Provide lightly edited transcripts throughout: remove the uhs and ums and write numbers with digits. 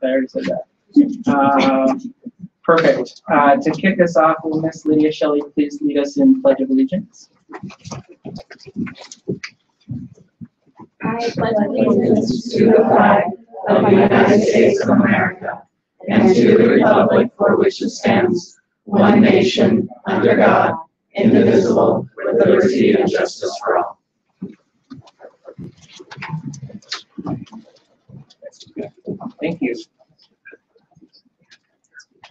I already said that. Perfect. To kick us off, will Miss Lydia Shelley please lead us in Pledge of Allegiance? I pledge allegiance to the flag of the United States of America and to the republic for which it stands, one nation, under God, indivisible, with liberty and justice for all. Thank you.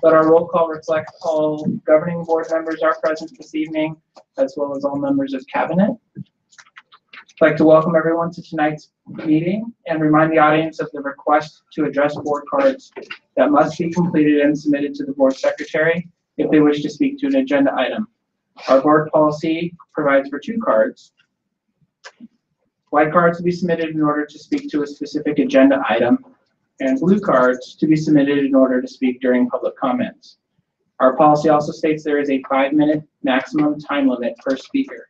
Let our roll call reflect all governing board members are present this evening, as well as all members of cabinet. I'd like to welcome everyone to tonight's meeting and remind the audience of the request to address board cards that must be completed and submitted to the board secretary if they wish to speak to an agenda item. Our board policy provides for 2 cards. White cards to be submitted in order to speak to a specific agenda item, and blue cards to be submitted in order to speak during public comments. Our policy also states there is a 5-minute maximum time limit per speaker.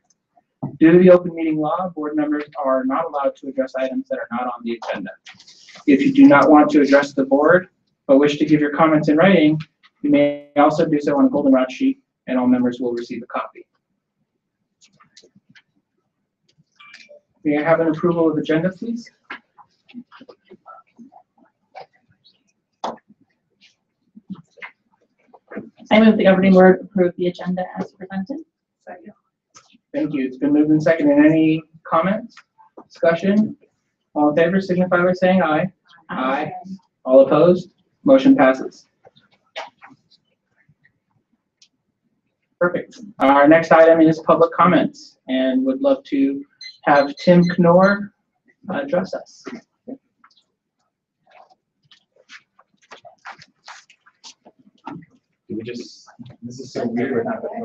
Due to the open meeting law, board members are not allowed to address items that are not on the agenda. If you do not want to address the board, but wish to give your comments in writing, you may also do so on a goldenrod sheet, and all members will receive a copy. May I have an approval of agenda, please? I move the governing board approve the agenda as presented. Second. Thank you. It's been moved and seconded. Any comments? Discussion? All in favor signify by saying aye. Aye. All opposed? Motion passes. Perfect. Our next item is public comments, and would love to have Tim Knorr address us. Do we just, this is so weird, we're not going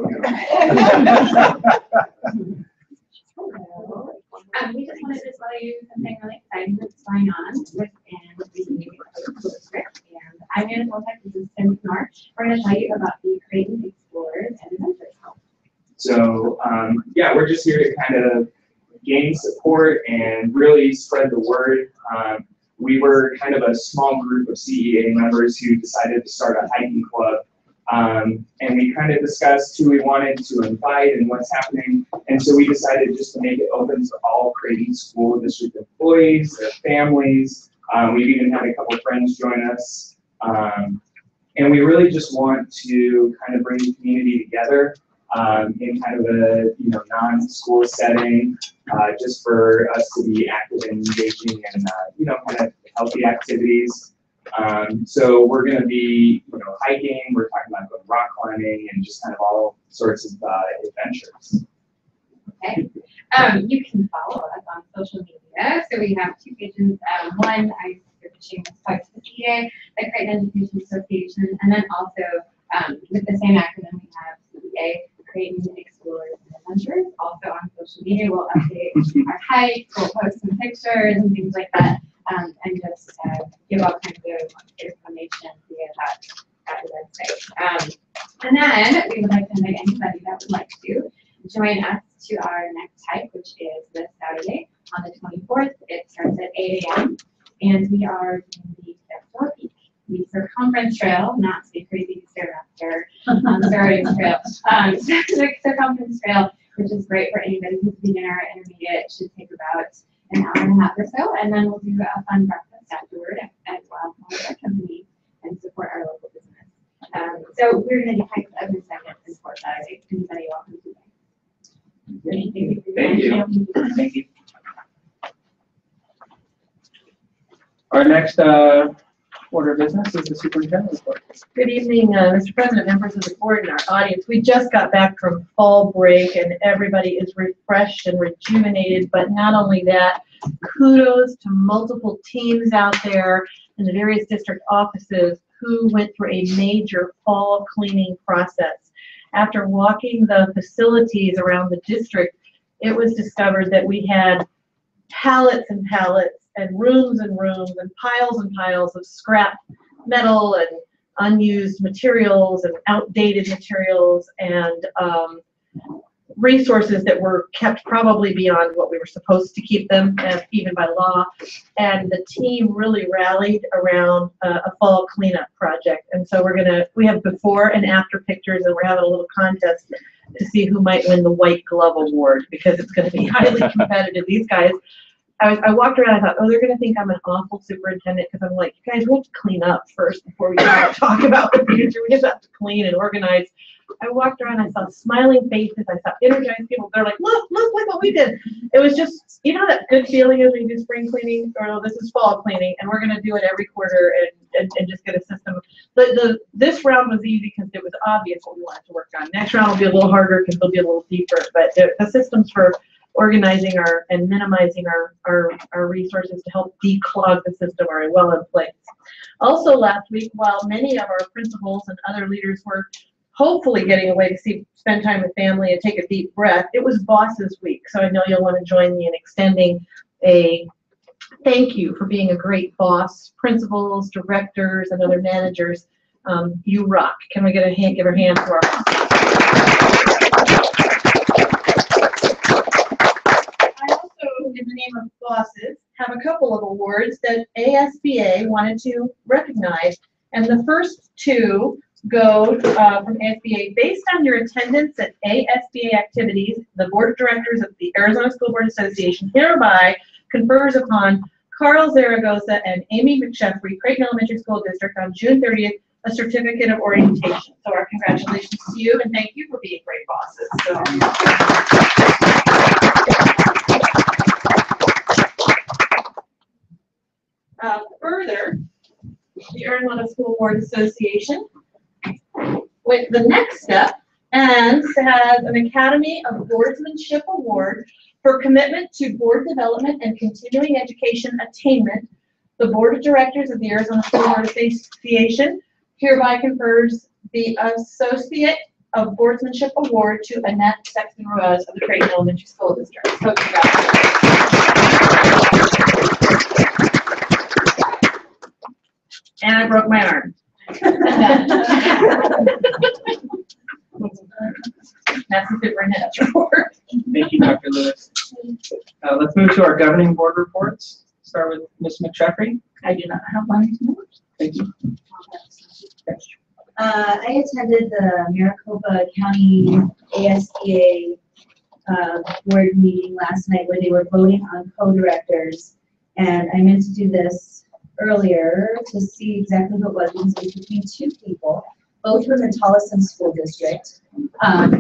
We just wanted to tell you something really exciting that's going on within the district. And I'm going to contact Mrs. Tim Knorr. We're going to tell you about the Creighton Explorers and Adventures. So, yeah, we're just here to kind of gain support and really spread the word. We were kind of a small group of CEA members who decided to start a hiking club. And we kind of discussed who we wanted to invite and what's happening. And so we decided just to make it open to all Creighton School District employees, their families. We've even had a couple of friends join us. And we really just want to kind of bring the community together in kind of a non-school setting, just for us to be active and engaging and kind of healthy activities. So we're going to be, hiking. We're talking about going rock climbing and just kind of all sorts of adventures. Okay. You can follow us on social media. So we have 2 pages. One, I'm pitching twice the CEA, the Creighton Education Association, and then also with the same acronym we have CEA, Creighton Explorers and Adventures. Also on social media, we'll update our hikes, we'll post some pictures and things like that. And just give all kinds of information via that website. And then we would like to invite anybody that would like to join us to our next hike, which is this Saturday on the 24th. It starts at 8 a.m. and we are doing the Fifth Peak, the Circumference Trail, not to be crazy stairmaster steroids trail. The Circumference Trail, which is great for anybody who's beginner or intermediate. It should take about an hour and a half or so, and then we'll do a fun breakfast afterward as well with our company and support our local business. So we're going to do hikes every second and support that. If anybody welcome to that. Thank you. Thank you. Our next order of business is the superintendent's report. Good evening, Mr. President, members of the board, and our audience. We just got back from fall break, and everybody is refreshed and rejuvenated. But not only that, kudos to multiple teams out there in the various district offices who went through a major fall cleaning process. After walking the facilities around the district, it was discovered that we had pallets and pallets and rooms and piles of scrap metal and unused materials and outdated materials, and resources that were kept probably beyond what we were supposed to keep them, even by law. And the team really rallied around a fall cleanup project. And so we have before and after pictures, and we're having a little contest to see who might win the White Glove Award, because it's going to be highly competitive. These guys, I walked around, I thought, oh, they're going to think I'm an awful superintendent, because I'm like, you guys, we have to clean up first before we talk about the future. We just have to clean and organize. I walked around, I saw smiling faces, I saw energized people. They're like, look what we did. It was just, you know, that good feeling as we do spring cleaning, or no, this is fall cleaning, and we're going to do it every quarter and just get a system. This round was easy because it was obvious what we wanted to work on. Next round will be a little harder because they'll be a little deeper, but the systems for organizing and minimizing our resources to help declog the system are well in place. Also last week, while many of our principals and other leaders were hopefully getting away to spend time with family and take a deep breath, it was Bosses Week. So I know you'll want to join me in extending a thank you for being a great boss, principals, directors, and other managers. You rock. Can we give a hand to our bosses? I also, in the name of bosses, have a couple of awards that ASBA wanted to recognize. And the first two go from ASBA. Based on your attendance at ASBA activities, the Board of Directors of the Arizona School Board Association hereby confers upon Carl Zaragoza and Amy McSheffrey, Creighton Elementary School District, on June 30th, a certificate of orientation. So our congratulations to you, and thank you for being great bosses. Further, the Arizona School Board Association with the next step and has an Academy of Boardsmanship Award for commitment to board development and continuing education attainment. The Board of Directors of the Arizona School Board Association hereby confers the Associate of Boardsmanship Award to Annette Sexton Ruiz of the Creighton Elementary School District. So congratulations. And I broke my arm. That's the superintendent's report. Thank you, Dr. Lewis. Let's move to our governing board reports. Start with Ms. McSheffrey. I do not have one. Thank you. I attended the Maricopa County ASBA board meeting last night where they were voting on co-directors, and I meant to do this earlier to see exactly who it was, because it was between two people, both from the Tolleson School District.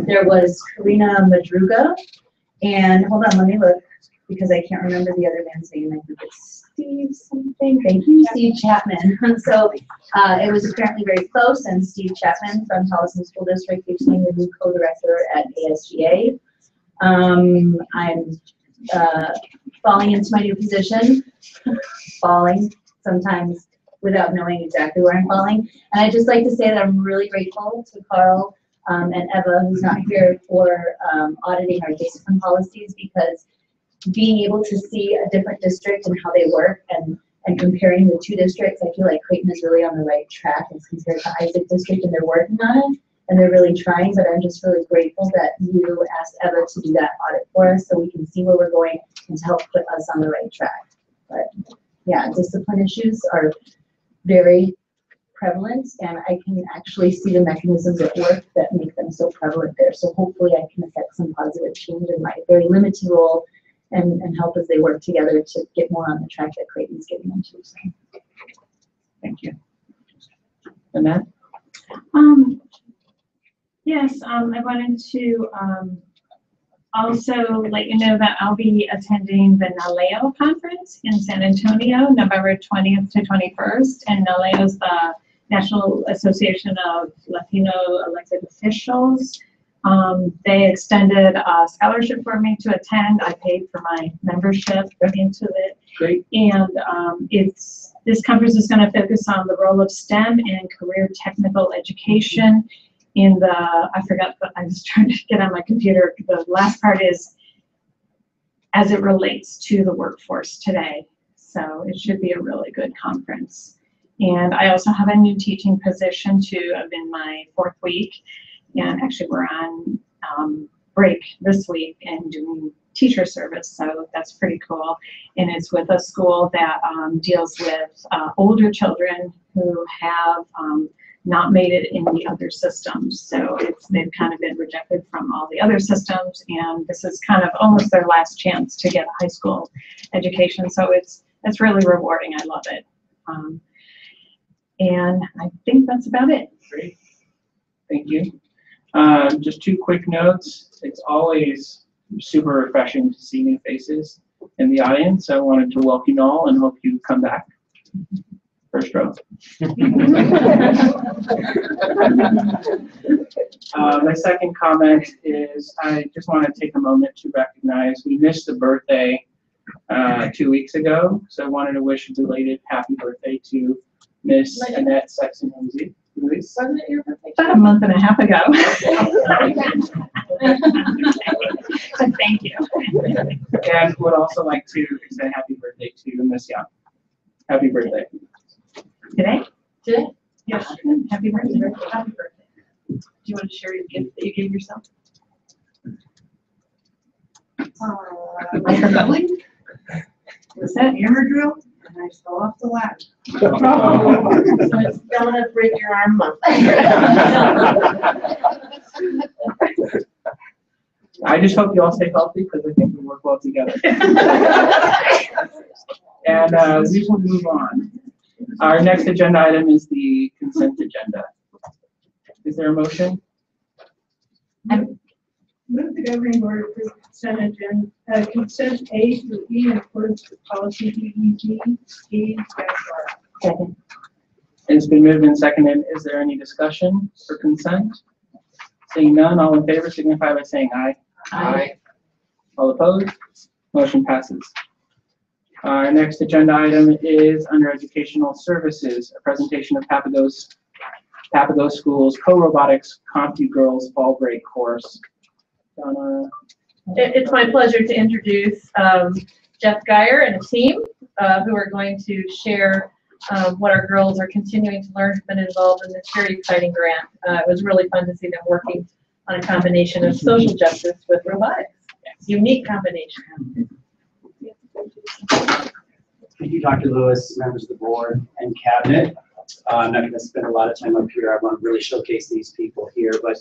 There was Karina Madruga, and hold on, let me look, because I can't remember the other man's name. I think it's Steve something. Thank you, Steve Chapman. So it was apparently very close, and Steve Chapman from Tolleson School District became the new co-director at ASGA. I'm falling into my new position, falling sometimes without knowing exactly where I'm falling. And I'd just like to say that I'm really grateful to Carl and Eva, who's not here, for auditing our discipline policies, because being able to see a different district and how they work and comparing the two districts, I feel like Creighton is really on the right track as compared to Isaac District, and they're working on it and they're really trying. But I'm just really grateful that you asked Eva to do that audit for us so we can see where we're going and to help put us on the right track. But yeah, discipline issues are very prevalent, and I can actually see the mechanisms at work that make them so prevalent there. So hopefully I can affect some positive change in my very limited role and help as they work together to get more on the track that Creighton's getting into. So. Thank you. Annette? Yes, I wanted to also let you know that I'll be attending the NALEO conference in San Antonio, November 20th to 21st. And NALEO is the National Association of Latino Elected Officials. They extended a scholarship for me to attend. I paid for my membership into it. Great. And this conference is going to focus on the role of STEM and career technical education. I forgot, but I was trying to get on my computer. The last part is as it relates to the workforce today. So it should be a really good conference. And I also have a new teaching position too. I'm in my 4th week. And actually we're break this week and doing teacher service, so that's pretty cool. And it's with a school that deals with older children who have not made it in the other systems. So they've kind of been rejected from all the other systems, and this is kind of almost their last chance to get a high school education. So it's really rewarding. I love it. And I think that's about it. Great. Thank you. Just two quick notes. It's always super refreshing to see new faces in the audience. So I wanted to welcome you all and hope you come back. First row. My second comment is I just want to take a moment to recognize we missed a birthday 2 weeks ago. So I wanted to wish a belated happy birthday to Miss Annette Sexton Luis. Wasn't it your birthday? About a month and a half ago. So thank you. And would also like to extend happy birthday to Miss Young. Happy birthday. Today? Today? Yes. Happy birthday. Happy birthday. Do you want to share your gift that you gave yourself? Was that Hammer drill, and I fell off the ladder. So it's Donut Break Your Arm Month. I just hope you all stay healthy because I think we work well together. And we will move on. Our next agenda item is the consent agenda. Is there a motion? Move the governing board approve consent agenda, consent A through E in accordance with policy DEG E-R. second? It's been moved and seconded. Is there any discussion for consent? Seeing none, all in favor signify by saying aye. Aye. All opposed? Motion passes. Our next agenda item is under educational services, a presentation of Papago School's co-robotics CompuGirls fall break course. Donna? It's my pleasure to introduce Jeff Geyer and a team who are going to share what our girls are continuing to learn, have been involved in this very exciting grant. It was really fun to see them working on a combination of social justice with robotics. Unique combination. Thank you, Dr. Lewis, members of the board and cabinet. I'm not going to spend a lot of time up here. I want to really showcase these people here, but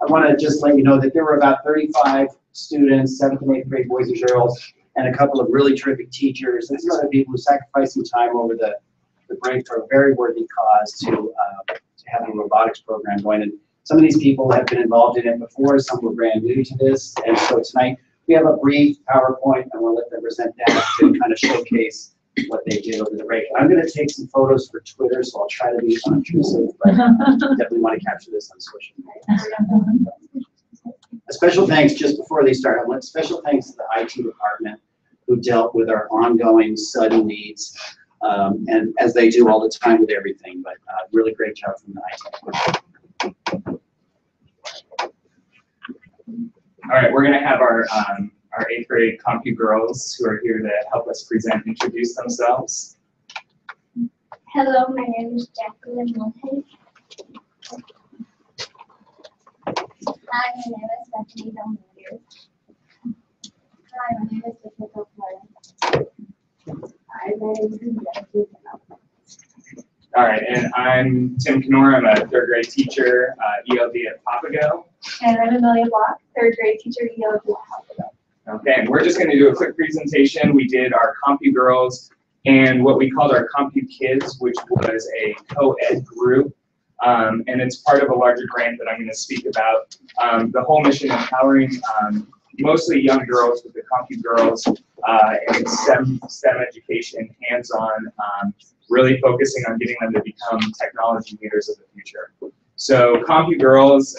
I want to just let you know that there were about 35 students, 7th and 8th grade boys and girls, and a couple of really terrific teachers, and some other people who sacrificed some time over the break for a very worthy cause to have a robotics program going. And some of these people have been involved in it before, some were brand new to this, and so tonight we have a brief PowerPoint, and we'll let them present that to kind of showcase what they did over the break. I'm going to take some photos for Twitter, so I'll try to be unobtrusive, but definitely want to capture this on social media. A special thanks, just before they start, I want special thanks to the IT department who dealt with our ongoing sudden needs, and as they do all the time with everything, but really great job from the IT department. All right, we're going to have our 8th grade CompuGirls who are here to help us introduce themselves. Hello, my name is Jacqueline Mulhay. Hi, my name is Bethany Delmore. Hi, my name is Jessica Flores. Hi, my name is Jackie. All right, and I'm Tim Knorr. I'm a 3rd grade teacher, ELD at Papago. And I'm Amelia Block, 3rd grade teacher, ELD at Papago. Okay, and we're just going to do a quick presentation. We did our CompuGirls and what we called our CompuKids, which was a co-ed group. And it's part of a larger grant that I'm going to speak about. The whole mission empowering mostly young girls with the CompuGirls and STEM education, hands-on, really focusing on getting them to become technology leaders of the future. So CompuGirls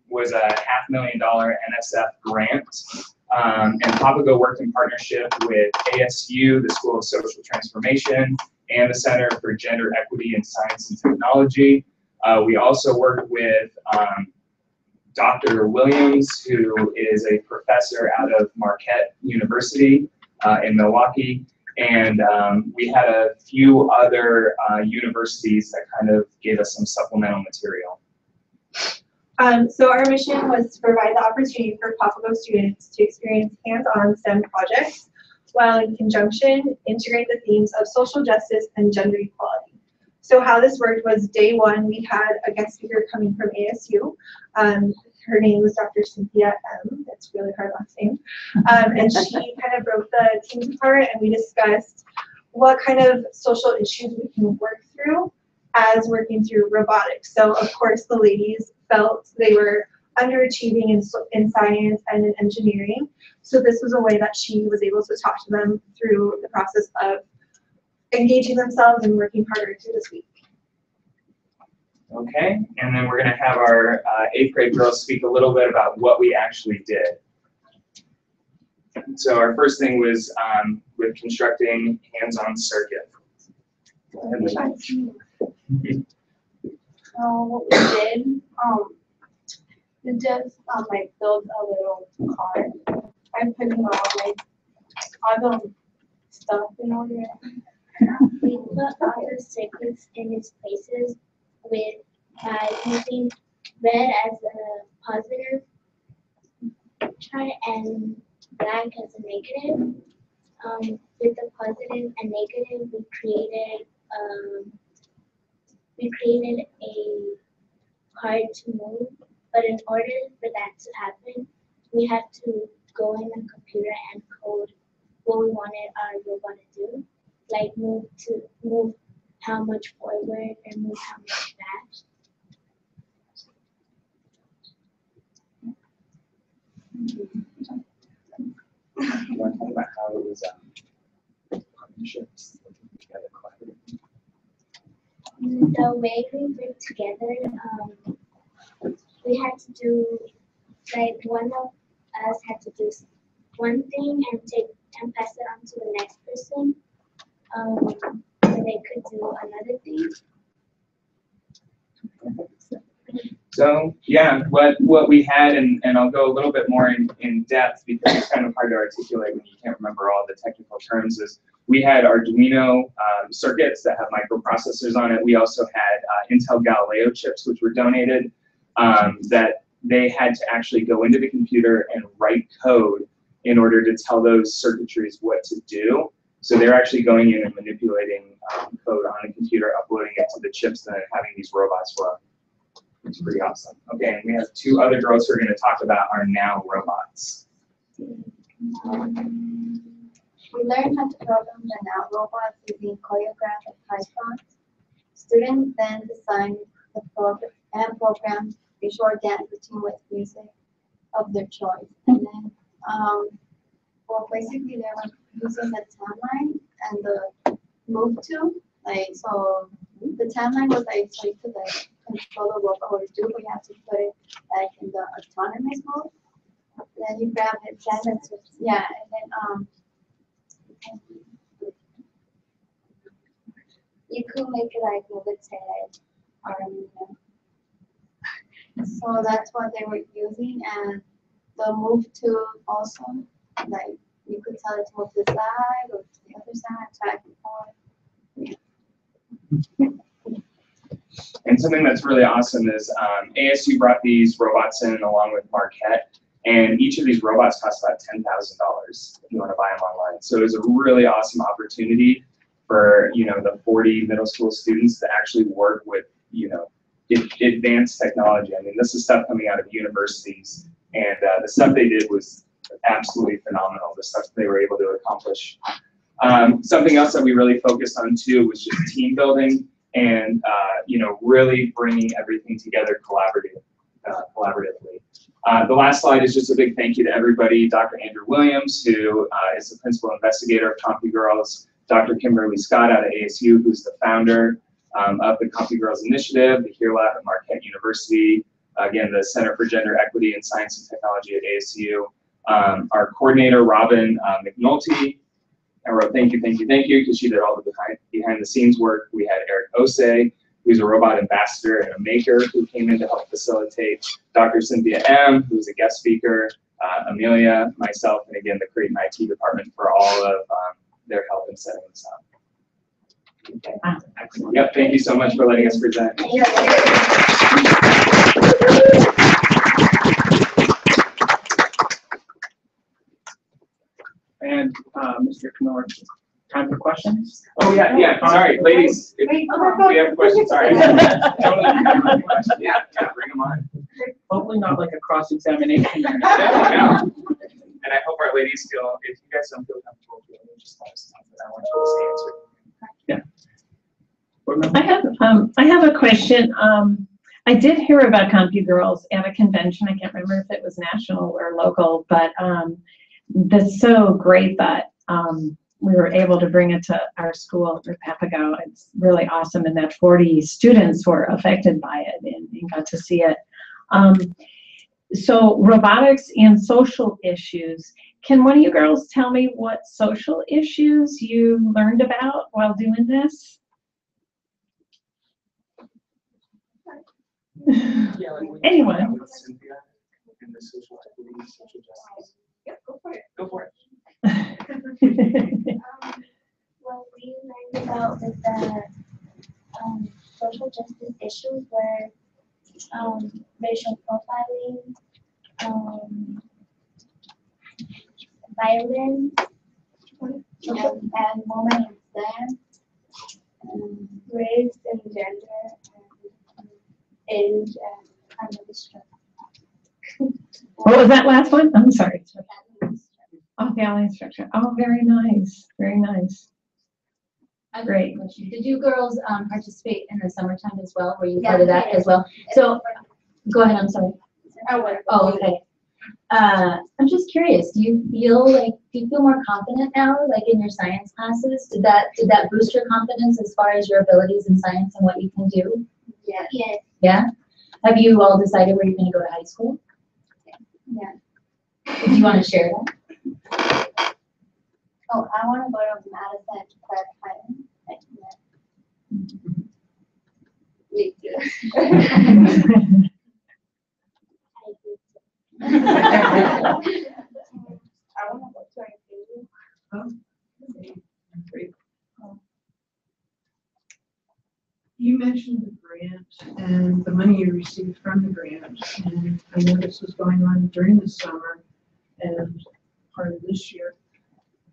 was a $500,000 NSF grant. And Papago worked in partnership with ASU, the School of Social Transformation, and the Center for Gender Equity in Science and Technology. We also worked with Dr. Williams, who is a professor out of Marquette University in Milwaukee. And we had a few other universities that kind of gave us some supplemental material. So our mission was to provide the opportunity for Papago students to experience hands-on STEM projects while in conjunction integrate the themes of social justice and gender equality. So how this worked was day one, we had a guest speaker coming from ASU. Her name was Dr. Cynthia M. That's a really hard last name. And she kind of broke the teams apart and we discussed what kind of social issues we can work through as working through robotics. So of course the ladies felt they were underachieving in science and in engineering. So this was a way that she was able to talk to them through the process of engaging themselves and working harder through this week. Okay, and then we're going to have our 8th grade girls speak a little bit about what we actually did. So our first thing was with constructing hands-on circuit. Go ahead, Lynn. What we did, we just like build a little car by putting all the stuff in order. We put all the circuits in its places by using red as a positive and black as a negative. With the positive and negative, we created a card to move. But in order for that to happen, we had to go in the computer and code what we wanted our robot to do, like move how much forward and move how much back. You want to talk about how it was partnerships working together collaboratively? The way we worked together, we had to do, like one of us had to do one thing and pass it on to the next person, and they could do another thing. So yeah, what we had, and I'll go a little bit more in depth because it's kind of hard to articulate when you can't remember all the technical terms, is we had Arduino circuits that have microprocessors on it. We also had Intel Galileo chips, which were donated, that they had to actually go into the computer and write code in order to tell those circuitries what to do. So they're actually going in and manipulating code on the computer, uploading it to the chips, and then having these robots run. It's pretty awesome. Okay, and we have 2 other girls who are going to talk about our now robots. We learned how to program the now robots using choreograph and Python. Students then designed the program visual dance routine with music of their choice. And then, well, basically they were using the timeline and the move to, like, so the timeline was like, so you could like control the robot what to do, but you have to put it like in the autonomous mode. Then you grab it, yeah, and then you could make it like move its head, arm, you know. So that's what they were using, and the move to also, like you could tell it to move to the side or to the other side, back and forth. And something that's really awesome is ASU brought these robots in along with Marquette, and each of these robots costs about $10,000 if you want to buy them online. So it was a really awesome opportunity for, you know, the 40 middle school students to actually work with, you know, advanced technology. I mean, this is stuff coming out of universities, and the stuff they did was absolutely phenomenal, the stuff they were able to accomplish. Something else that we really focused on too was just team building and you know, really bringing everything together collaboratively. The last slide is just a big thank you to everybody. Dr. Andrew Williams, who is the principal investigator of CompuGirls, Dr. Kimberly Scott out of ASU, who's the founder of the CompuGirls Initiative, the HERE Lab at Marquette University, again, the Center for Gender Equity in Science and Technology at ASU, our coordinator, Robin McNulty. I wrote thank you, because she did all the behind the scenes work. We had Eric Osei, who's a robot ambassador and a maker who came in to help facilitate, Dr. Cynthia M., who's a guest speaker, Amelia, myself, and again, the Creighton IT department for all of their help in setting this up. Okay. Excellent. Yep, thank you so much for letting us present. your time for questions. Oh, yeah, sorry, ladies, if Wait, we have questions, sorry. Yeah, bring them on. Hopefully not like a cross-examination. Yeah. And I hope our ladies feel, if you guys don't feel comfortable, just let us know, but I want you to answer. I have a question. I did hear about CompuGirls at a convention. I can't remember if it was national or local, but that's so great that we were able to bring it to our school at Papago. It's really awesome, and that 40 students were affected by it and got to see it. So robotics and social issues. Can one of you girls tell me what social issues you learned about while doing this? Anyone? Cynthia and the social equity, social justice. Yep, go for it. Go for it. What we learned about with the social justice issues were racial profiling, violence, and women in STEM, race and gender, and age and family structure. What was that last one? I'm sorry. Oh, family structure. Oh, very nice. Very nice. Great. Did you girls participate in the summertime as well? Were you Yeah, part of that we did. as well? So, go ahead, I'm sorry. Oh, okay. I'm just curious, do you feel more confident now, like in your science classes? Did that boost your confidence as far as your abilities in science and what you can do? Yeah. Yes. Yeah? Have you all decided where you're going to go to high school? Yeah. Do you want to share that? Oh, I want to go to Madison to Creighton. Me too. I want to go to You mentioned the grant and the money you received from the grant, and I know this was going on during the summer and part of this year.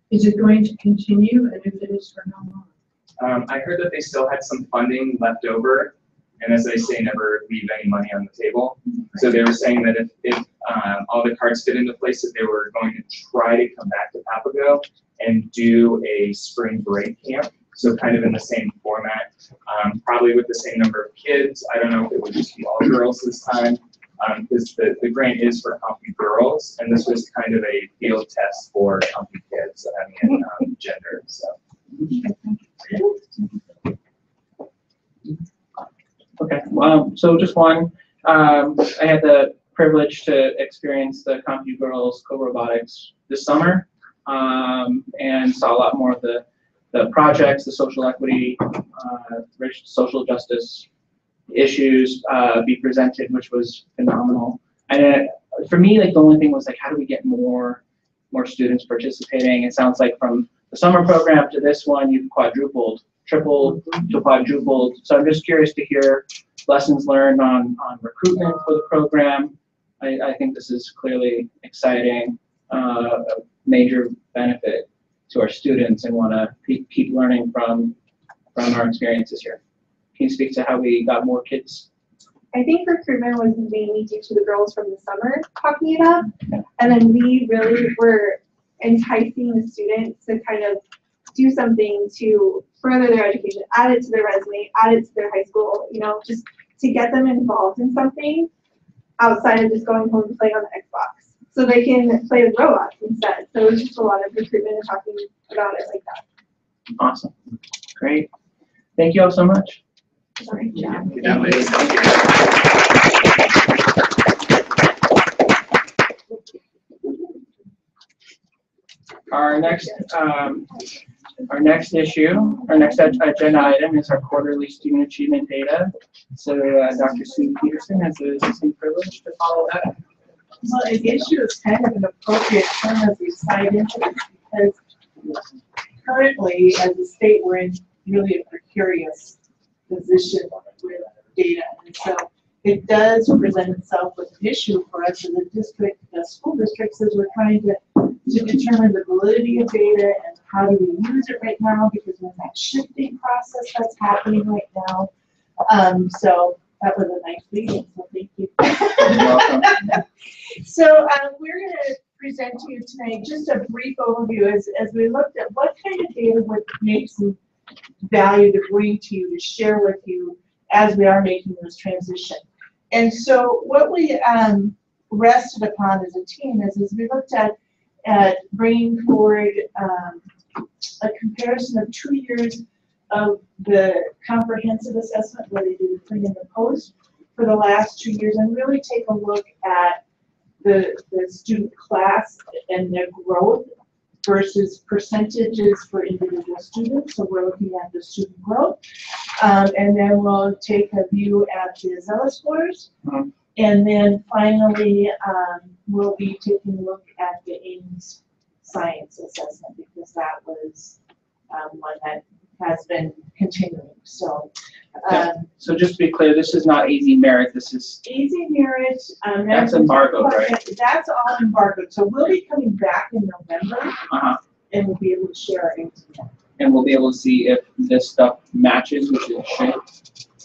Is it going to continue, and if it is, for how long? I heard that they still had some funding left over, and as they say, never leave any money on the table. So they were saying that if all the cards fit into place, that they were going to try to come back to Papago and do a spring break camp. So kind of in the same format, probably with the same number of kids. I don't know if it would just be all girls this time, because the grant is for CompuGirls, and this was kind of a field test for CompuKids, so having it gender. So. Okay, so just one, I had the privilege to experience the CompuGirls co-robotics this summer, and saw a lot more of the projects, the social equity, social justice issues be presented, which was phenomenal. And for me, like the only thing was like, how do we get more students participating? It sounds like from the summer program to this one, you've quadrupled, tripled to quadrupled. So I'm just curious to hear lessons learned on recruitment for the program. I think this is clearly exciting, a major benefit to our students, and want to keep learning from our experiences here. Can you speak to how we got more kids? I think recruitment was mainly due to the girls from the summer talking it up. And then we really were enticing the students to kind of do something to further their education, add it to their resume, add it to their high school, just to get them involved in something outside of just going home and playing on the Xbox. So they can play with robots instead. So it was just a lot of recruitment and talking about it like that. Awesome. Great. Thank you all so much. Great job. Good job, ladies. Thank you. Our next agenda item is our quarterly student achievement data. So Dr. Sue Peterson has the distinct privilege to follow that. Well, an issue is kind of an appropriate term as we slide into this, because currently, as a state, we're in really a precarious position with data. And so it does present itself with an issue for us as a district to the school districts is we're trying to determine the validity of data and how do we use it right now, because there's that shifting process that's happening right now. So that was a nice meeting, so thank you. So we're going to present to you tonight just a brief overview as we looked at what kind of data would make some value to bring to you, to share with you as we are making this transition. And so what we rested upon as a team is we looked at bringing forward a comparison of 2 years of the comprehensive assessment where they do the pre and the post for the last 2 years, and really take a look at the student class and their growth versus percentages for individual students. So we're looking at the student growth, and then we'll take a view at the Zella scores, and then finally we'll be taking a look at the Ames science assessment, because that was one that has been continuing. So, so just to be clear, this is not AZ Merit. This is AZ Merit. that's embargoed, right? That's all embargoed. So we'll be coming back in November, and we'll be able to share our AZ Merit. And we'll be able to see if this stuff matches, which it should.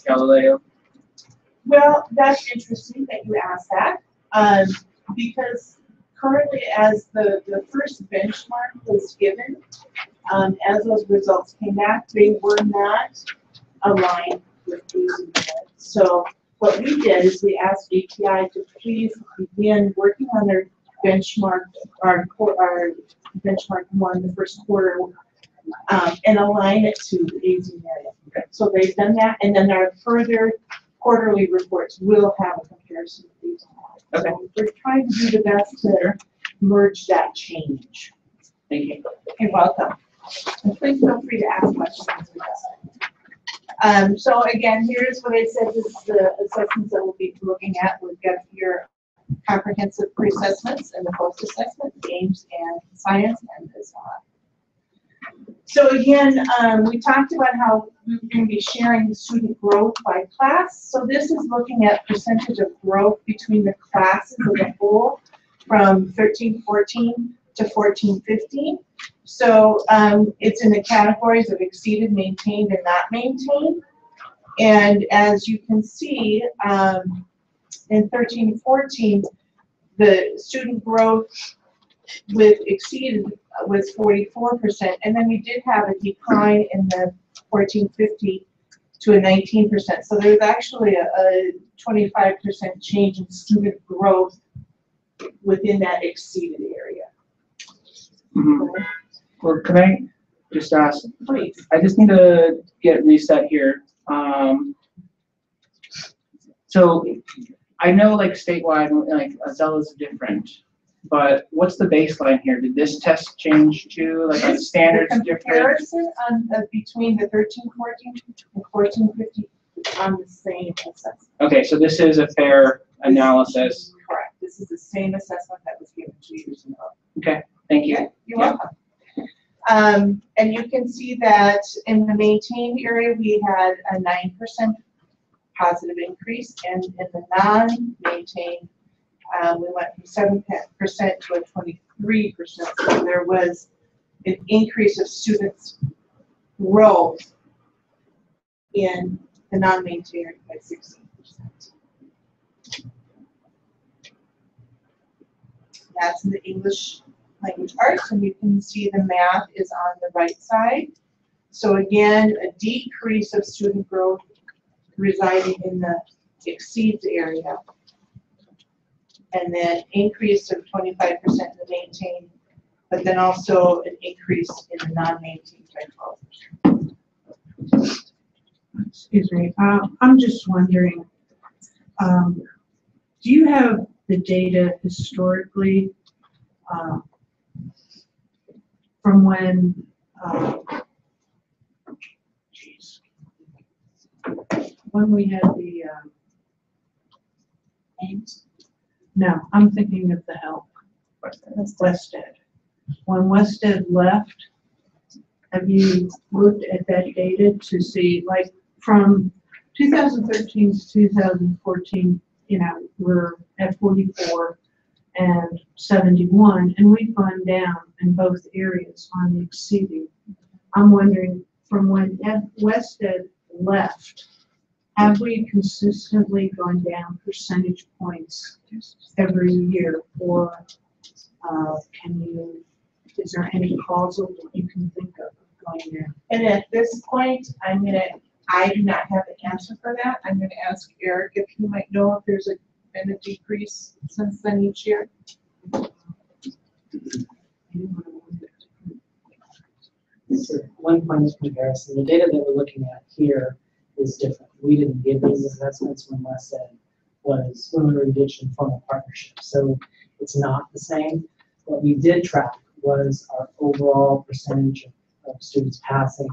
Galileo. Well, that's interesting that you asked that, because currently, as the first benchmark was given, as those results came back, they were not aligned with AZ Merit. So what we did is we asked API to please begin working on their benchmark, our benchmark one, the first quarter, and align it to AZ Merit. Okay. So they've done that, and then our further quarterly reports will have a comparison with AZ Merit. Okay. So we're trying to do the best to merge that change. Thank you. You're welcome. And please feel free to ask questions as we so again, here's what I said, this is the assessments that we'll be looking at. We've got your comprehensive pre-assessments and the post-assessment, games and science and as well. So again, we talked about how we're going to be sharing the student growth by class. So this is looking at percentage of growth between the classes as a whole from 13-14 to 14-15. So it's in the categories of exceeded, maintained, and not maintained. And as you can see, in 13-14, the student growth with exceeded was 44%, and then we did have a decline in the 14-15 to a 19%. So there's actually a 25% change in student growth within that exceeded area. Well, can I just ask? Please. I just need to get reset here. So I know like statewide, like Zella is different, but what's the baseline here? Did this test change too? Like are the standards different? Comparison between the 13-14 and 14-15 on the same assessment. Okay, so this is a fair analysis. Correct. This is the same assessment that was given 2 years ago. Okay, thank you. Okay, you're welcome. And you can see that in the maintained area, we had a 9% positive increase, and in the non-maintained, we went from 7% to a 23%. So there was an increase of students' growth in the non-maintained by 16%. That's in the English language arts, and you can see the math is on the right side. So again, a decrease of student growth residing in the exceeds area, and then increase of 25% in the maintained, but then also an increase in the non-maintained by 12%. Excuse me, I'm just wondering, do you have the data historically from when, when we had the Ames? No, I'm thinking of the help. Wested. When Wested left, have you looked at that data to see, like, from 2013 to 2014, you know, we're at 44, and 71, and we've gone down in both areas on the exceeding. I'm wondering, from when Wested left, have we consistently gone down percentage points every year, or is there any causal that you can think of going there? And at this point, I do not have the answer for that. I'm gonna ask Eric if he might know if there's been a decrease since then each year. So one point of comparison, the data that we're looking at here is different. We didn't give these assessments when we were engaged in formal partnership. So it's not the same. What we did track was our overall percentage of students passing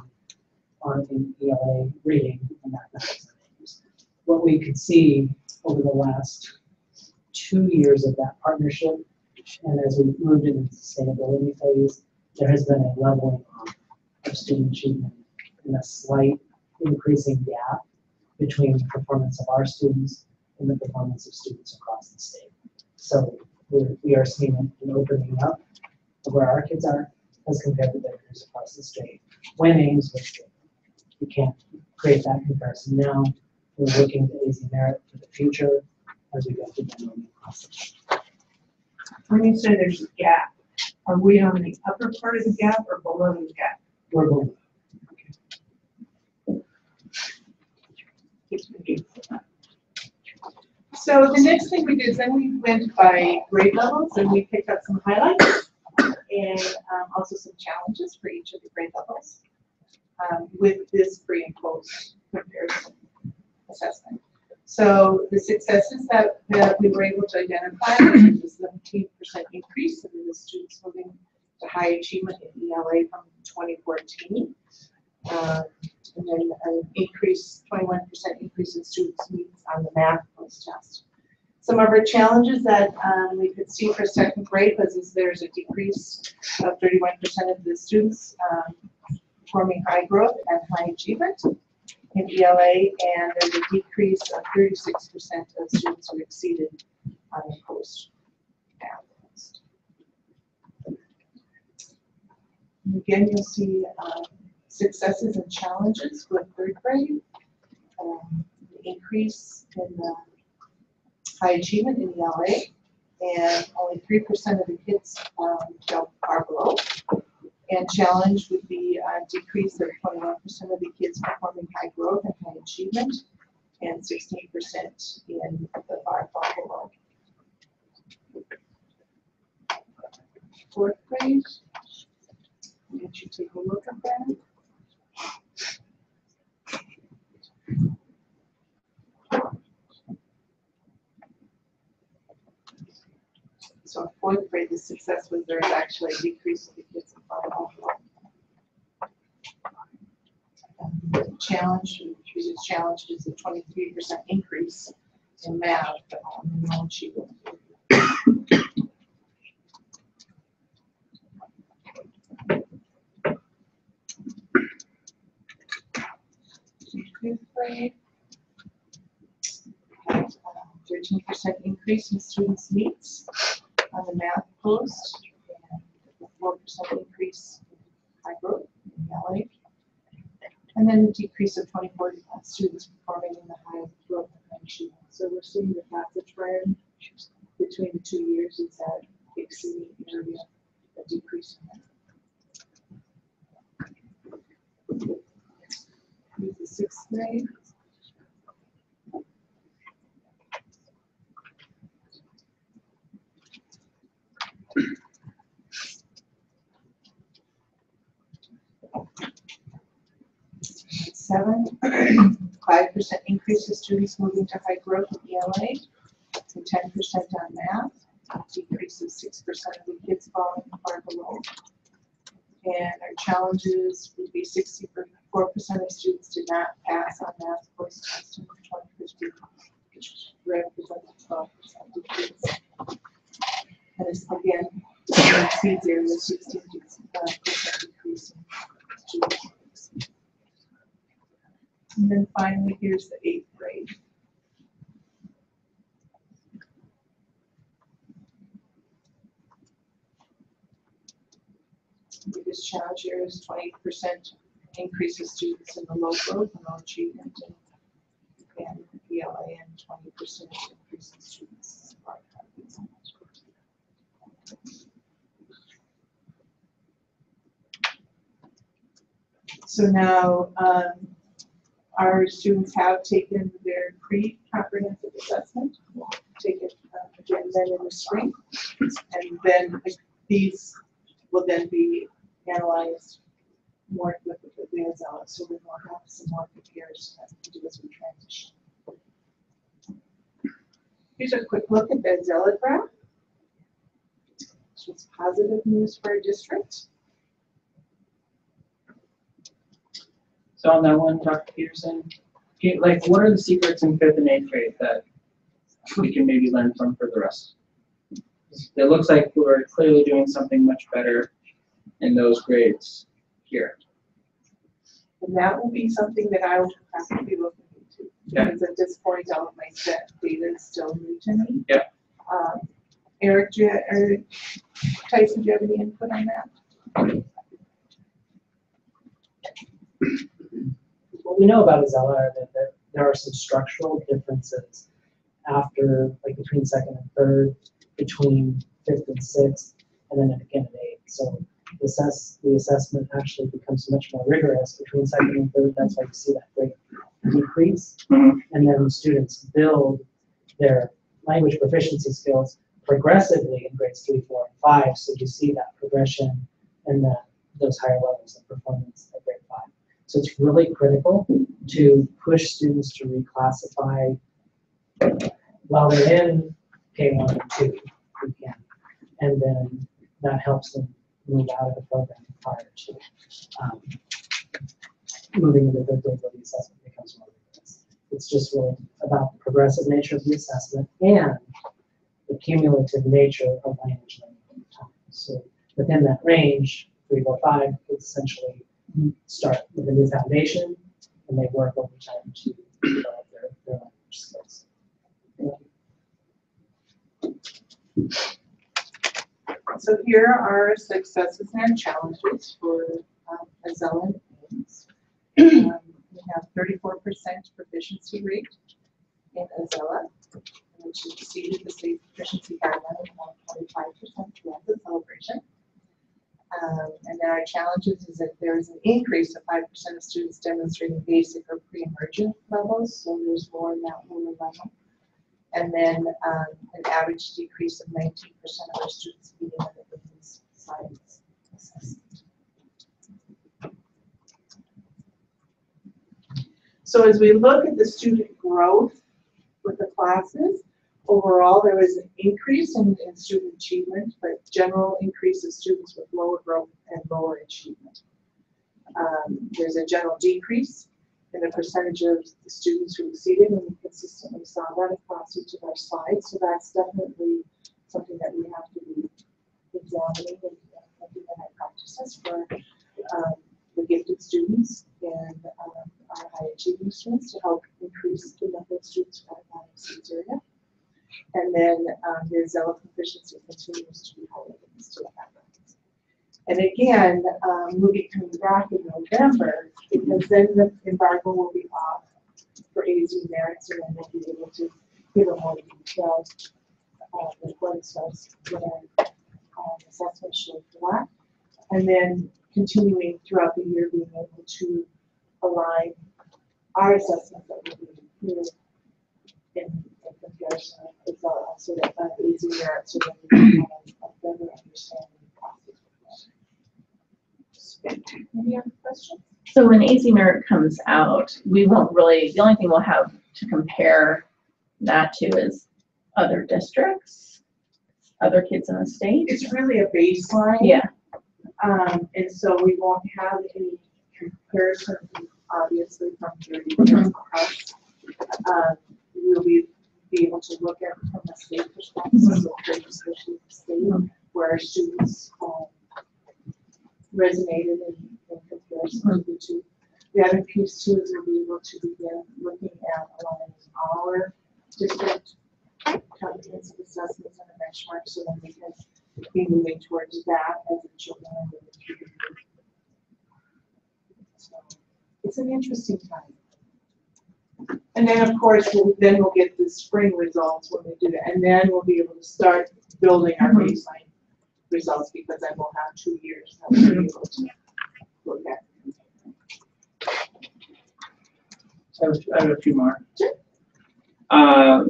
on an ELA reading and mathematics. What we could see over the last 2 years of that partnership, and as we moved into the sustainability phase, there has been a leveling off of student achievement and a slight increasing gap between the performance of our students and the performance of students across the state. So we are seeing an opening up of where our kids are as compared to their peers across the state. When Ames was good, we can't create that comparison now. We're looking to AZ Merit for the future as we go through the learning process. When you say there's a gap, are we on the upper part of the gap or below the gap? We're going. So the next thing we did is then we went by grade levels and we picked up some highlights and also some challenges for each of the grade levels with this pre and post comparison assessment. So the successes that we were able to identify was a 17% increase in the students moving to high achievement in ELA from 2014. And then an increase, 21% increase in students' needs on the math post test. Some of our challenges that we could see for second grade was there's a decrease of 31% of the students performing high growth and high achievement in ELA, and there's a decrease of 36% of students who exceeded on the post math test. And again, you'll see successes and challenges with third grade, the increase in the high achievement in ELA, and only 3% of the kids fell far below. And challenge would be a decrease of 21% of the kids performing high growth and high achievement, and 16% in the far below. Fourth grade, I'll let you take a look at that. So in fourth grade, the success was there was actually a decrease of the kids in far below. The challenge, the challenge is a 23% increase in math, but no achievement. Fifth grade, 13% increase in students' needs on the math post, and 4% increase in high growth in ELA, and then a decrease of 24 students performing in the high growth and high achievement. So we're seeing that that's a trend between the 2 years is that exceeding area, a decrease in that. Here's the sixth grade. Seven, 5% increase in students moving to high growth in ELA, and 10% on math, a decrease of 6% of the kids falling far below. And our challenges would be 64% of students did not pass on math post test in 2015, which represents 12% decrease. And it's again, exceeds area 16% decrease in students. And then finally, here's the eighth grade. challenge areas, 20% increase of students in the low growth and low achievement and ELA, and 20% increase in students. So now our students have taken their pre-comprehensive assessment. We'll take it again then in the spring, and then these will then be analyzed more with Azella, so we will have some more comparison to do as we transition. Here's a quick look at the Azella graph. It's positive news for our district. So on that one, Dr. Peterson, like what are the secrets in 5th and 8th grade that we can maybe learn from for the rest? It looks like we're clearly doing something much better in those grades here. And that will be something that I will have to be looking into. Yeah. Because at this point, all of my set data is still new to me. Yeah. Eric, Tyson, do you have any input on that? What we know about Azella are that there are some structural differences after, like between 2nd and 3rd, between 5th and 6th, and then again at 8th. So the assessment actually becomes much more rigorous between 2nd and 3rd. That's why you see that great decrease. Mm-hmm. And then students build their language proficiency skills progressively in grades 3, 4, and 5. So you see that progression and those higher levels of performance at grade 5. So it's really critical to push students to reclassify while they're in K1 and 2, if we can. And then that helps them move out of the program prior to moving into the grade where the assessment becomes more rigorous. It's just really about the progressive nature of the assessment and the cumulative nature of language learning over time. So within that range, 3, 4, 5, it's essentially start with a new foundation, and they work over time to develop their language skills. So here are successes and challenges for Azella and Ames. We have 34% proficiency rate in Azella, which exceeded the state proficiency guideline of 25% throughout the celebration. And then our challenges is that there is an increase of 5% of students demonstrating basic or pre-emergent levels, so there's more in that lower level. And then an average decrease of 19% of our students meeting the science assessment. So as we look at the student growth with the classes, overall there was an increase in student achievement, but general increase of students with lower growth and lower achievement. There's a general decrease in the percentage of the students who exceeded, and we consistently saw that across each of our slides. So that's definitely something that we have to be examining and looking at our practices for the gifted students and our high achieving students to help increase the number of students who have that area. And then the Azella proficiency continues to be higher than the state guidelines. And again, moving coming back in November, because then the embargo will be off for AZ merits, and then we'll be able to give a more detailed report assess when assessment showed for that. And then continuing throughout the year, being able to align our assessment that will be here in comparison with so that AZ merits, so that we can have a better understanding of the process. Any other questions? So when AZ Merit comes out, we won't really, the only thing we'll have to compare that to is other districts, other kids in the state. It's really a baseline. Yeah. And so we won't have any comparison, obviously, from 30 years across. We'll be able to look at it from a state perspective, so especially the state, where our students resonated in comparison to the two. The other piece too is we'll be able to begin looking at aligning our district comprehensive assessments and a benchmark, so then we can be moving towards that as the children are moving through it's an interesting time. And then, of course, we'll get the spring results when we do that, and then we'll be able to start building our baseline results, because then we'll have 2 years that we'll be able to look at. So I have a few more.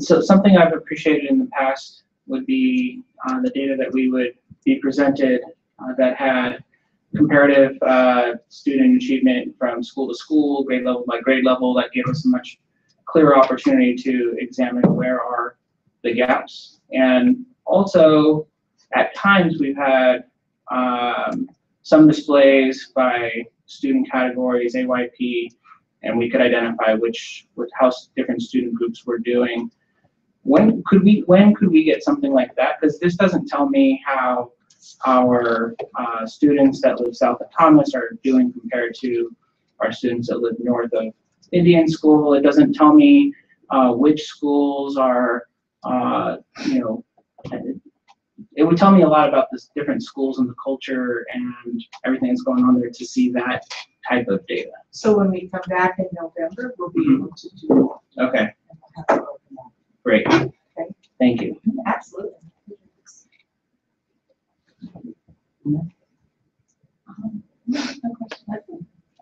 So something I've appreciated in the past would be the data that we would be presented that had comparative student achievement from school to school, grade level by grade level. That gave us a much clearer opportunity to examine where are the gaps. And also, at times, we've had some displays by student categories, AYP, and we could identify how different student groups were doing. When could we get something like that? Because this doesn't tell me how our students that live south of Thomas are doing compared to our students that live north of Indian School. It doesn't tell me which schools are, it would tell me a lot about the different schools and the culture and everything that's going on there to see that type of data. So when we come back in November, we'll be able to do that. Okay, great. Okay. Thank you. Absolutely.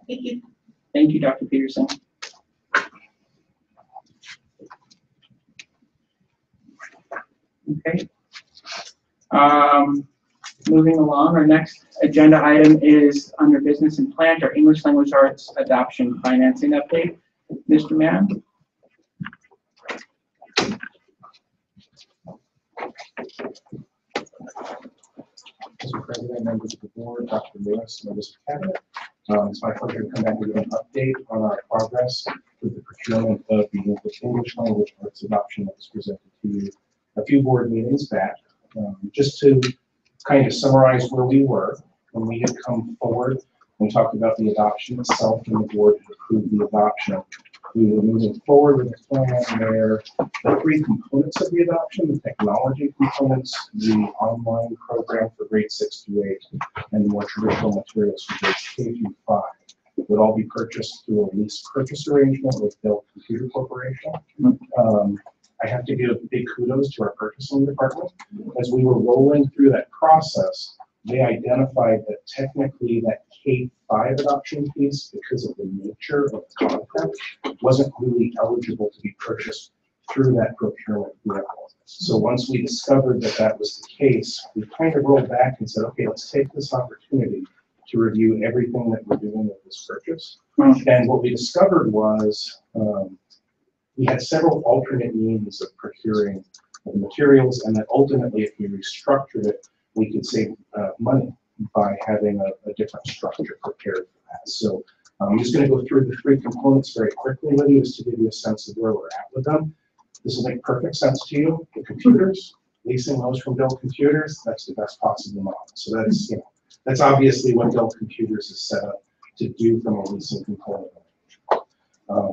Thank you. Thank you, Dr. Peterson. Okay. Moving along, our next agenda item is under business and plant, our English language arts adoption financing update. Mr. Mann? Mr. President, members of the board, Dr. Lewis, members of cabinet. It's my pleasure to come back and give an update on our progress with the procurement of the English language arts adoption that was presented to you a few board meetings back. Just to kind of summarize where we were when we had come forward and talked about the adoption itself, and the board had approved the adoption. We were moving forward with a plan where the 3 components of the adoption, the technology components, the online program for grades 6 through 8, and the more traditional materials for grades K through 5, would all be purchased through a lease purchase arrangement with Dell Computer Corporation. I have to give big kudos to our purchasing department. As we were rolling through that process, they identified that technically that K-5 adoption piece, because of the nature of the content, wasn't really eligible to be purchased through that procurement vehicle. So once we discovered that that was the case, we kind of rolled back and said, okay, let's take this opportunity to review everything that we're doing with this purchase. And what we discovered was we had several alternate means of procuring the materials, and that ultimately, if we restructured it, we could save money by having a different structure prepared for that. So I'm just going to go through the 3 components very quickly with you, just to give you a sense of where we're at with them. This will make perfect sense to you. The computers, leasing those from Dell Computers, that's the best possible model. So that's, that's obviously what Dell Computers is set up to do from a leasing component.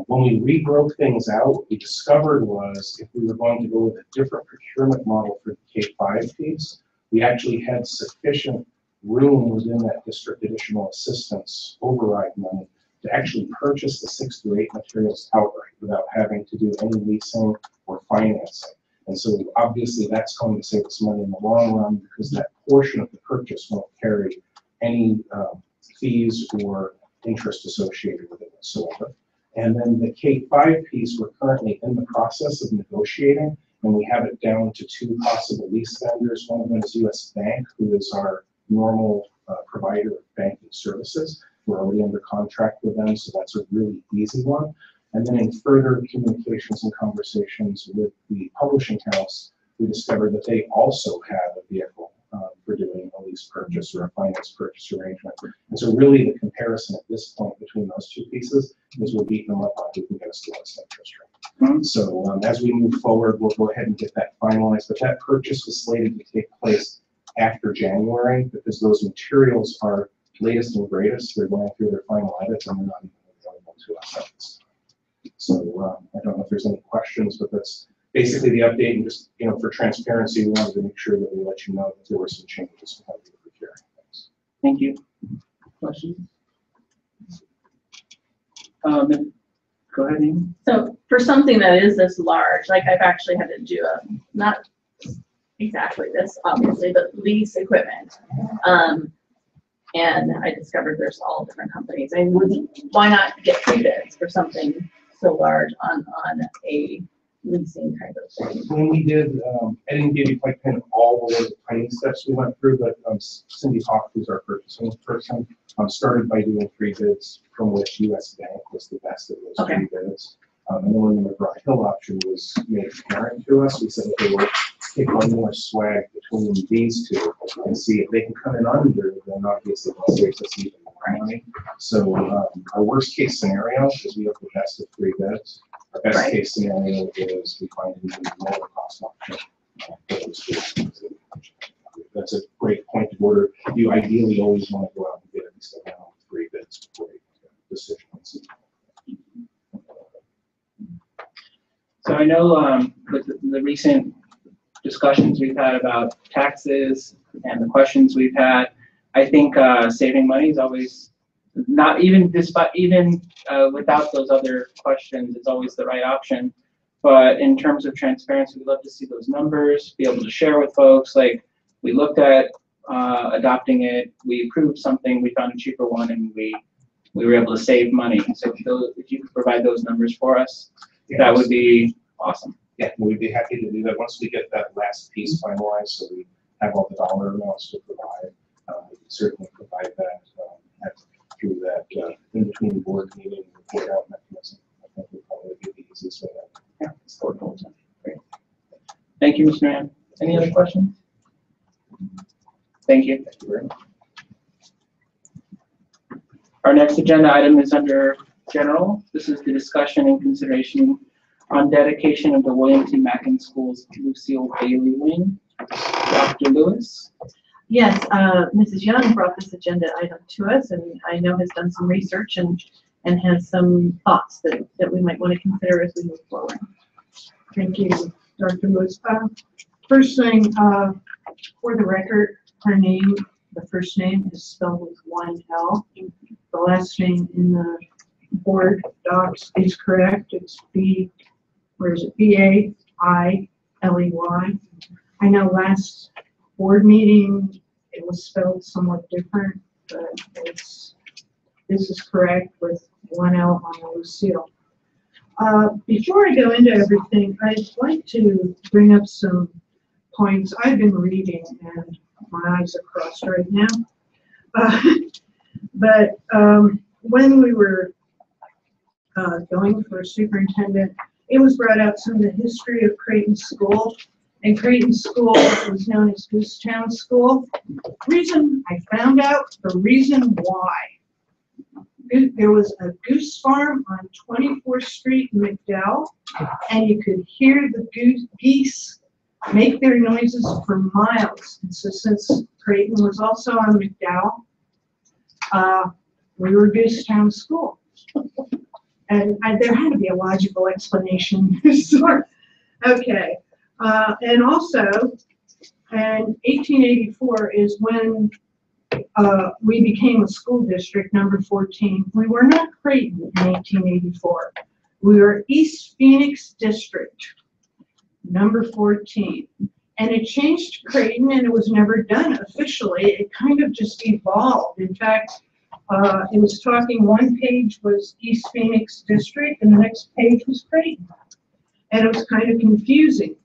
When we rebroke things out, what we discovered was if we were going to go with a different procurement model for the K-5 piece, we actually had sufficient room within that district additional assistance override money to actually purchase the 6 through 8 materials outright without having to do any leasing or financing. And so obviously that's going to save us money in the long run, because that portion of the purchase won't carry any fees or interest associated with it whatsoever. And then the K-5 piece, we're currently in the process of negotiating, and we have it down to 2 possible lease vendors. One of them is US Bank, who is our normal provider of banking services. We're already under contract with them, so that's a really easy one. And then in further communications and conversations with the publishing house, we discovered that they also have a vehicle for doing a lease purchase or a finance purchase arrangement. And so really the comparison at this point between those 2 pieces is we'll beat them up on who can get us the lowest interest rate. So as we move forward, we'll go ahead and get that finalized, but that purchase was slated to take place after January, because those materials are latest and greatest. They're going through their final edits, and they're not even available to us at this time. So I don't know if there's any questions, but that's basically the update. And just, for transparency, we wanted to make sure that we let you know that there were some changes to how we were procuring things. Thank you. Questions? Go ahead, Amy. So for something that is this large, like I've actually had to do not exactly this, obviously, but lease equipment. And I discovered there's all different companies. I mean, why not get 3 bids for something so large on a leasing kind of thing? When we did, I didn't give you quite kind of all the planning steps we went through, but Cindy Hawk, who's our purchasing person, started by doing 3 bids, from which US Bank was the best of those 3 bids. And then when the McGraw-Hill option was made apparent to us, we said, okay, we'll take one more swag between these two and see if they can come in under, then obviously they'll save us even more money. So our worst case scenario is we have the best of 3 bids. Our best case scenario is we find an even lower cost option. That's a great point of order. You ideally always want to go out and get at least a round of 3 bids before you make a decision. So I know with the recent discussions we've had about taxes and the questions we've had, I think saving money is always not even without those other questions, it's always the right option. But in terms of transparency, we'd love to see those numbers, be able to share with folks. Like we looked at adopting it, we approved something, we found a cheaper one, and we were able to save money. So if you could provide those numbers for us, that would be awesome. Yeah, we'd be happy to do that once we get that last piece finalized, so we have all the dollar amounts to provide. We can certainly provide that through that in between board meeting report out mechanism. I think would probably be the easiest way. Yeah, great. Thank you, Mr. Mann. Any other questions? Thank you. Thank you very much. Our next agenda item is under general. This is the discussion and consideration on dedication of the William T. Mackin School's Lucille Bailey Wing. Dr. Lewis? Yes, Mrs. Young brought this agenda item to us, and I know has done some research and has some thoughts that we might want to consider as we move forward. Thank you, Dr. Lewis. First thing, for the record, her name, the first name is spelled with 1 L. The last name in the board docs is correct. It's B-A-I-L-E-Y. I know last board meeting it was spelled somewhat different, but this is correct with 1 L on the Lucille. Before I go into everything, I'd like to bring up some points I've been reading, and my eyes are crossed right now. But when we were going for a superintendent, it was brought out some of the history of Creighton School. And Creighton School was known as Goosetown School. Reason I found out the reason why. There was a goose farm on 24th Street in McDowell, and you could hear the geese make their noises for miles. And so since Creighton was also on McDowell, we were Goosetown School. And there had to be a logical explanation. Okay. And also, in 1884 is when we became a school district, number 14. We were not Creighton in 1884. We were East Phoenix District, number 14. And it changed to Creighton, and it was never done officially. It kind of just evolved. In fact, it was talking, one page was East Phoenix District, and the next page was Creighton. And it was kind of confusing.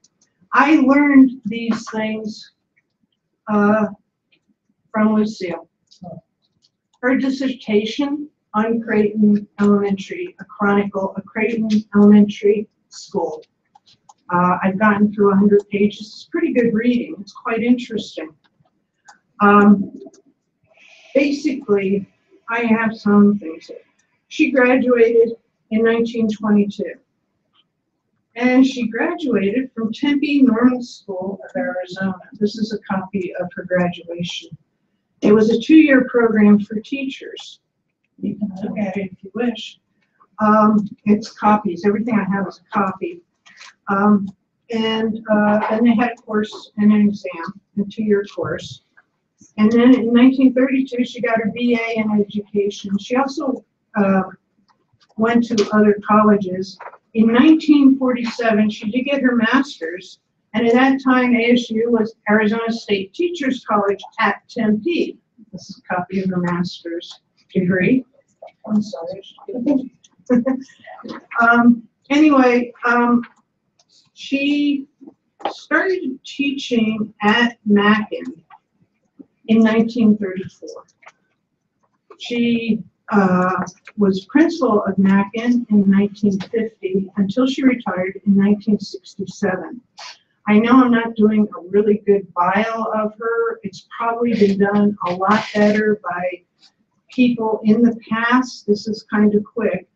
I learned these things from Lucille. Her dissertation on Creighton Elementary, a chronicle of Creighton Elementary School. I've gotten through 100 pages. It's pretty good reading. It's quite interesting. Basically, I have some things here. She graduated in 1922. And she graduated from Tempe Normal School of Arizona. This is a copy of her graduation. It was a 2-year program for teachers. You can look at it if you wish. It's copies. Everything I have is a copy. And they had a course and an exam, a 2-year course. And then in 1932, she got her BA in education. She also went to other colleges. In 1947, she did get her master's, and at that time, ASU was Arizona State Teachers College at Tempe. This is a copy of her master's degree. I'm sorry. Anyway, she started teaching at Mackin in 1934. She was principal of Mackin in 1950 until she retired in 1967. I know I'm not doing a really good bio of her. It's probably been done a lot better by people in the past. This is kind of quick.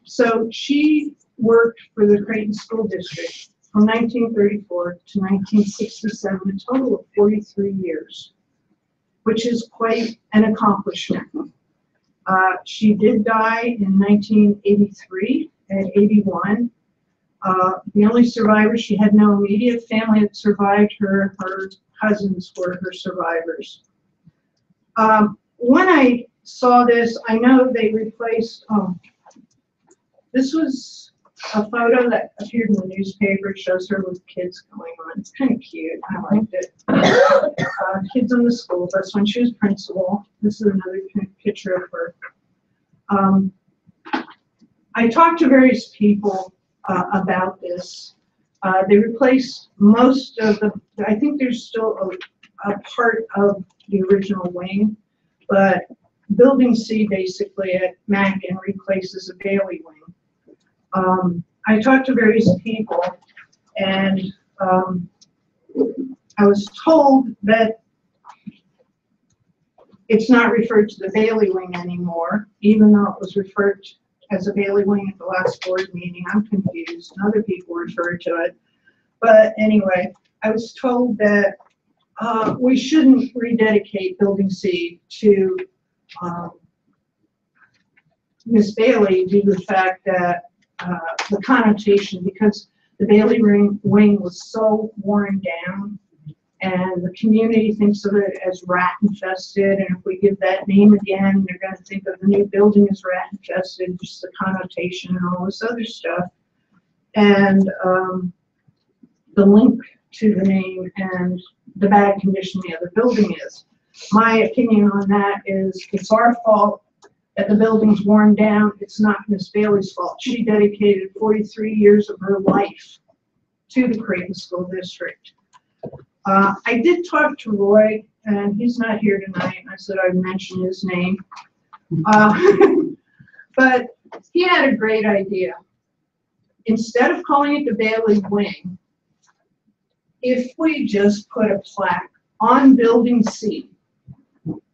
So she worked for the Creighton School District from 1934 to 1967, a total of 43 years, which is quite an accomplishment. She did die in 1983 at 81. The only survivor, she had no immediate family that survived her. Her cousins were her survivors. When I saw this, I know they replaced, this was a photo that appeared in the newspaper. It shows her with kids going on. It's kind of cute. I liked it. Kids on the school bus when she was principal. This is another picture of her. I talked to various people about this. They replaced most of the, I think there's still a part of the original wing, but Building C basically at Mackin replaces a Bailey wing. I talked to various people, and I was told that it's not referred to the Bailey wing anymore, even though it was referred to as a Bailey wing at the last board meeting. I'm confused, and other people referred to it. But anyway, I was told that we shouldn't rededicate Building C to Miss Bailey due to the fact that the connotation, because the Bailey wing was so worn down, and the community thinks of it as rat infested, and if we give that name again, they're going to think of the new building as rat infested, just the connotation and all this other stuff. And the link to the name and the bad condition the other building is. My opinion on that is it's our fault that the building's worn down. It's not Miss Bailey's fault. She dedicated 43 years of her life to the Creighton School District. I did talk to Roy, and he's not here tonight. I said I'd mention his name. But he had a great idea. Instead of calling it the Bailey Wing, if we just put a plaque on Building C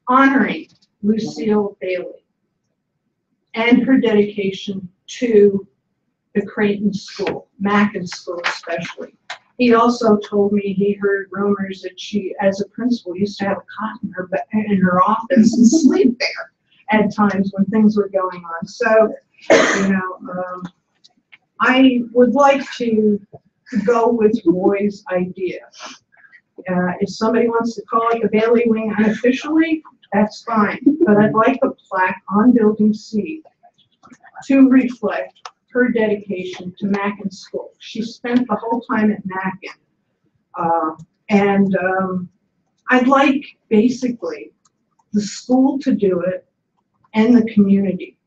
honoring Lucille Bailey and her dedication to the Creighton School, Mackin School especially. He also told me he heard rumors that she, as a principal, used to have a cot in her office and sleep there at times when things were going on. So, you know, I would like to go with Roy's idea. If somebody wants to call it the Bailey Wing unofficially, that's fine. But I'd like a plaque on Building C to reflect her dedication to Mackin School. She spent the whole time at Mackin. I'd like basically the school to do it and the community.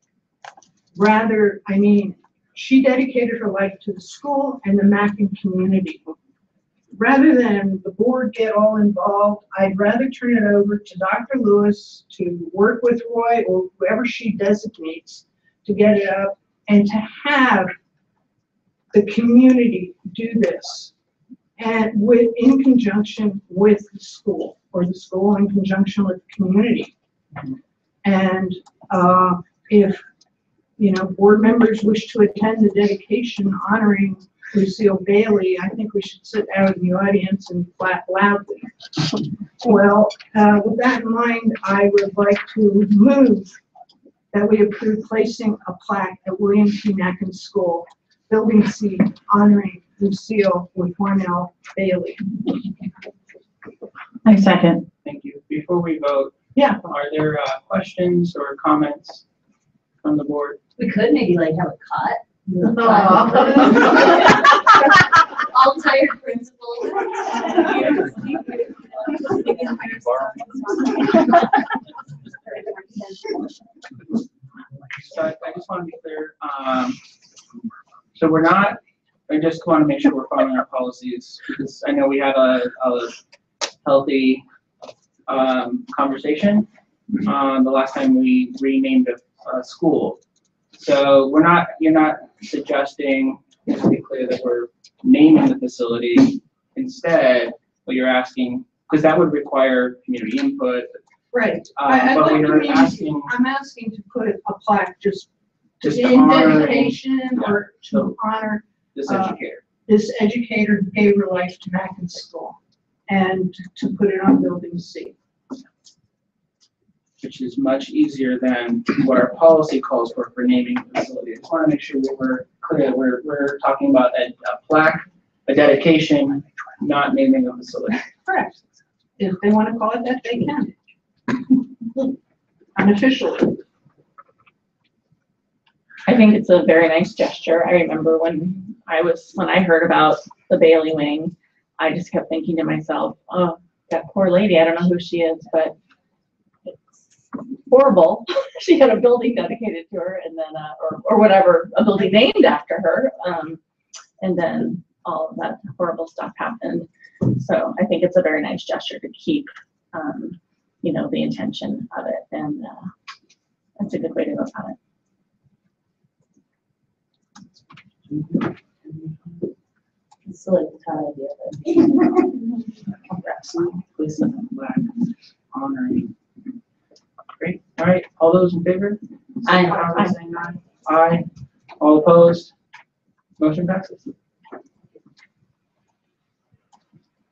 Rather, I mean, she dedicated her life to the school and the Mackin community. Rather than the board get all involved, I'd rather turn it over to Dr. Lewis to work with Roy or whoever she designates to get it up, and to have the community do this, and in conjunction with the school, or the school in conjunction with the community. And if board members wish to attend the dedication honoring Lucille Bailey, I think we should sit out in the audience and clap loudly. Well, with that in mind, I would like to move that we approve placing a plaque at William T. Mackin School, Building C, honoring Lucille with Warnell Bailey. I second. Thank you. Before we vote, yeah, are there questions or comments from the board? We could maybe like have a cut. Aw. All tired principals. So I just want to be clear, so we're not, I just want to make sure we're following our policies, because I know we had a healthy, conversation, the last time we renamed a school. So you're not suggesting, just to be clear, that we're naming the facility. Instead, what you're asking, because that would require community input, Right. but we are asking, I'm asking to put a plaque just just in honoring dedication or to honor this educator. this educator who gave her life to Mackin School, and to put it on Building C. Which is much easier than what our policy calls for naming the facility. I just want to make sure that we're clear that we're talking about a plaque, a dedication, not naming a facility. Correct. If they want to call it that, they can. Unofficially. I think it's a very nice gesture. I remember when I heard about the Bailey Wing, I just kept thinking to myself, oh, that poor lady, I don't know who she is, but it's horrible. She had a building dedicated to her, and then, or whatever, a building named after her. And then all of that horrible stuff happened. So I think it's a very nice gesture to keep, the intention of it. And that's a good way to go about it. It's still like the time idea, Place of the flag, honoring. Great. All right. All those in favor? Aye. Aye. All opposed? Motion passes.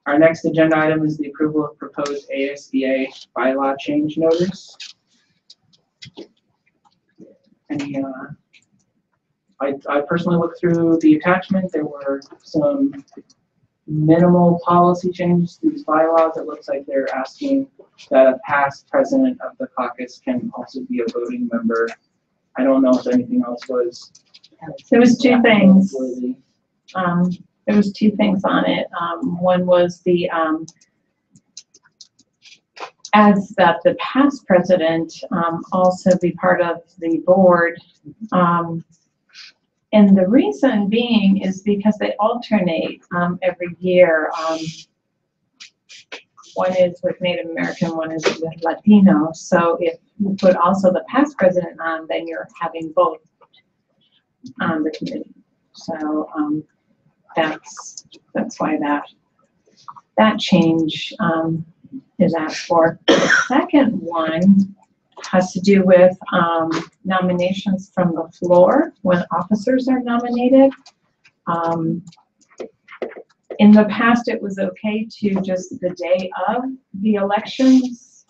Our next agenda item is the approval of proposed ASBA bylaw change notice. Any, I personally looked through the attachment. There were some minimal policy changes to these bylaws. It looks like they're asking that a past president of the caucus can also be a voting member. I don't know if anything else was. There was two things. There was two things on it. One was the adds that the past president also be part of the board. And the reason being is because they alternate every year. One is with Native American, one is with Latino. So if you put also the past president on, then you're having both on the committee. So that's why that change is asked for. The second one has to do with nominations from the floor when officers are nominated. In the past, it was okay to just the day of the elections,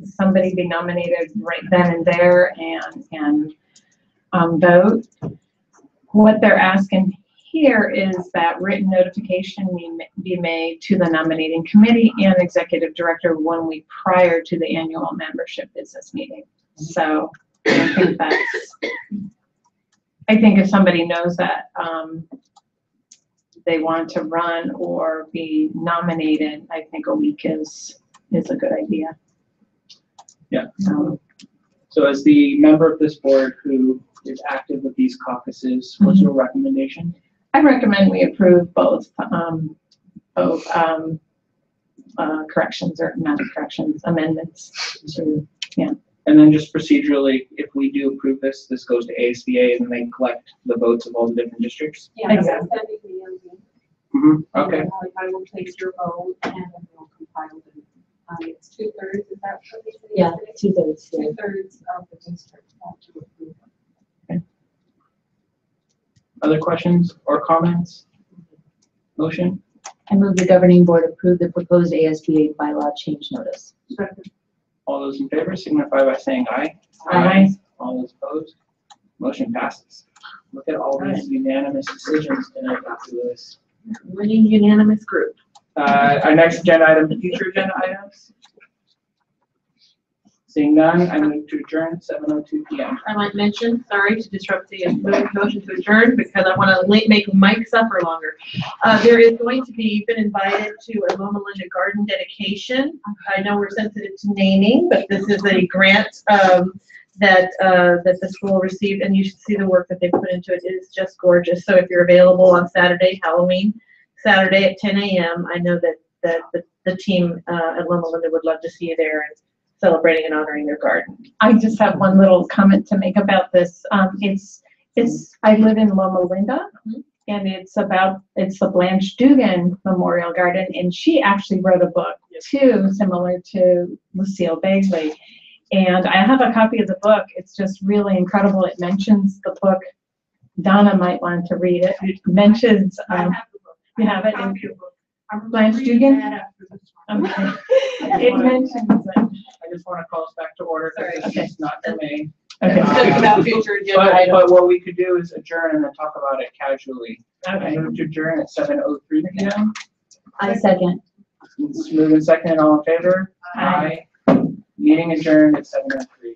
somebody be nominated right then and there and vote. What they're asking here is that written notification be made to the nominating committee and executive director 1 week prior to the annual membership business meeting. So I think if somebody knows that they want to run or be nominated, I think a week is a good idea. Yeah. So as the member of this board who is active with these caucuses, what's your recommendation? I recommend we approve both corrections, or not corrections, amendments to, yeah. And then just procedurally, if we do approve this, this goes to ASBA and they collect the votes of all the different districts? Yeah, Exactly. Okay. I will place your vote and then we'll compile them. It's 2/3, is that what they said? Yeah, 2/3. Yeah. 2/3 of the district have to approve. Other questions or comments? Motion? I move the governing board approve the proposed ASBA bylaw change notice. Second. All those in favor signify by saying aye. Aye. All those opposed? Motion passes. Look at all these unanimous decisions tonight, Dr. Lewis. Winning unanimous group. Our next agenda item, future agenda items. Seeing none, I move to adjourn at 7:02 PM. I might mention, sorry to disrupt the motion to adjourn, because I want to make Mike suffer longer. There is going to be, you've been invited to a Loma Linda garden dedication. I know we're sensitive to naming, but this is a grant that the school received, and you should see the work that they put into it. It is just gorgeous. So if you're available on Saturday, Halloween, Saturday at 10 a.m., I know that the team at Loma Linda would love to see you there and celebrating and honoring their garden. I just have one little comment to make about this. I live in Loma Linda, and it's the Blanche Dugan Memorial Garden, and she actually wrote a book too, similar to Lucille Bagley. And I have a copy of the book. It's just really incredible. It mentions the book. Donna might want to read it. It mentions, you have it in Blanche Dugan? Okay. It mentions it. I just want to call us back to order because it's not for me. Okay. About future agenda items. But what we could do is adjourn and then talk about it casually. I Okay. move to adjourn at 7:03 PM. I second. It's moving second, all in favor? Aye. Meeting adjourned at 7:03.